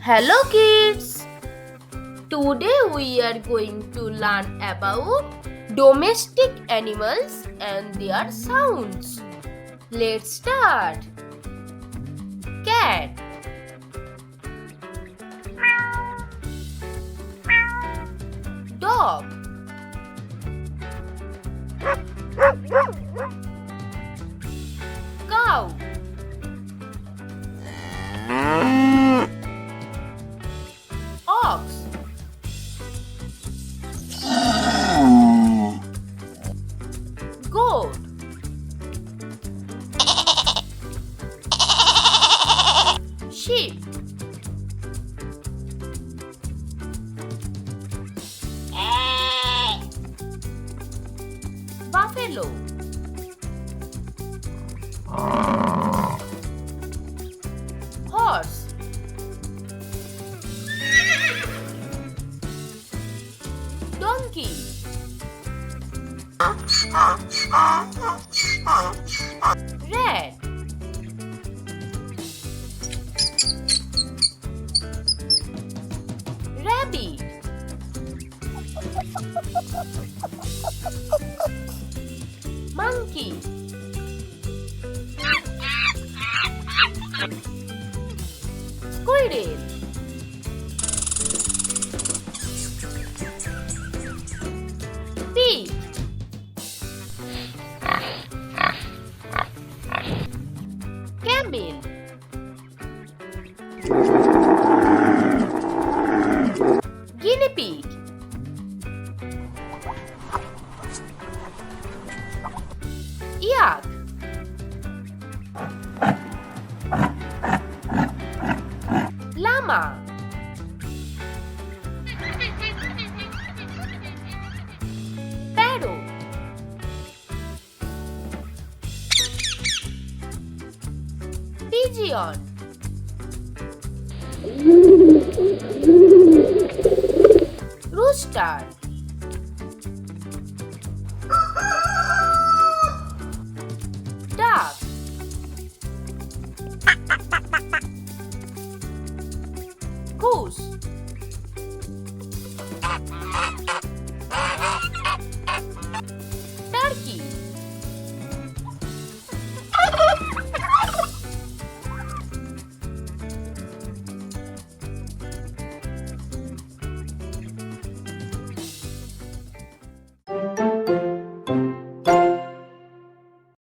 Hello kids! Today we are going to learn about domestic animals and their sounds. Let's start. Cat, dog, cow, ox, goat, sheep, buffalo, horse, donkey, rat, rabbit, monkey, squirrel, pig, camel, guinea pig, yak, llama, parrot, pigeon, rooster,